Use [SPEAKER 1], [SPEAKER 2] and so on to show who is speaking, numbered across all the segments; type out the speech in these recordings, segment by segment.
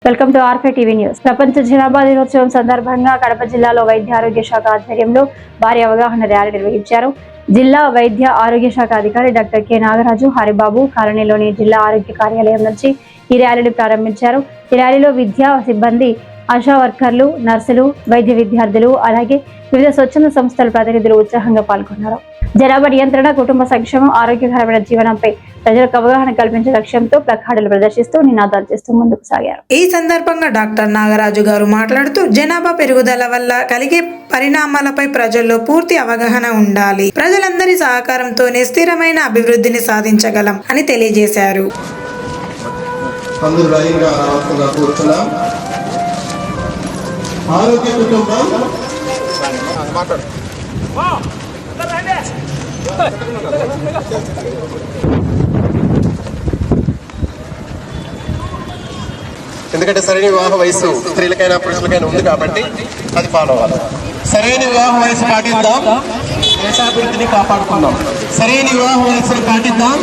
[SPEAKER 1] Welcome to ఆర్ఫే TV news. ప్రపంచ జనాభా దినోత్సవం సందర్భంగా కడప జిల్లాలో వైద్య ఆరోగ్య శాఖ ఆధ్వర్యంలో భారీ అవగాహన ర్యాలీ నిర్వహించారు. జిల్లా వైద్య ఆరోగ్య శాఖ అధికారి డాక్టర్ కె నాగరాజు హరిబాబు కాలనీలోని జిల్లా ఆరోగ్య కార్యాలయం నుంచి ఈ ర్యాలీని ప్రారంభించారు. ఈ ర్యాలీలో విద్యా సిబ్బంది, ఆశా వర్కర్లు, నర్సులు, వైద్య విద్యార్థులు, అలాగే వివిధ స్వచ్ఛంద సంస్థల ప్రతినిధులు ఉత్సాహంగా పాల్గొన్నారు. జనాభా నియంత్రణ, కుటుంబ సంక్షేమం, ఆరోగ్యకరమైన జీవనంపై ప్రజలకు అవగాహన కల్పించే లక్ష్యంతో ప్లకార్డులు ప్రదర్శిస్తూ నినాదాలు చేస్తూ ముందుకు సాగారు.
[SPEAKER 2] ఈ సందర్భంగా డాక్టర్ నాగరాజు గారు మాట్లాడుతూ జనాభా పెరుగుదల వల్ల కలిగే పరిణామాలపై ప్రజల్లో పూర్తి అవగాహన ఉండాలి. ప్రజలందరి సహకారంతోనే స్థిరమైన అభివృద్ధిని సాధించగలం అని తెలియజేశారు.
[SPEAKER 3] ఆరోగ్య కుటుంబం ఎందుకంటే సరైన వివాహ వయసు స్త్రీలకైనా పురుషులకైనా ఉంది కాబట్టి అది ఫాలో అవ్వాలి. సరైన వివాహ వయసు పాటిద్దాం, దేశాభివృద్ధిని కాపాడుకుందాం. సరైన వివాహ వయసును పాటిద్దాం.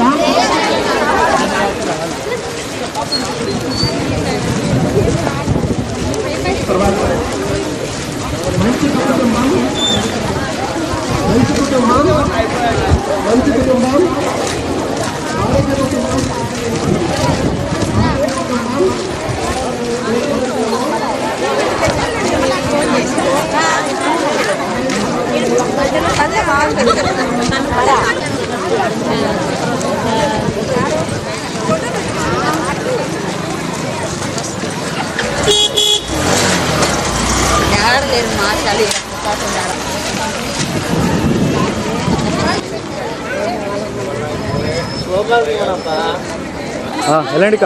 [SPEAKER 3] మంచి కుటుంబం మంచి కుటుంబం మంచి కుటుంబం ఆరోగ్య కుటుంబం
[SPEAKER 4] ఎలాంటి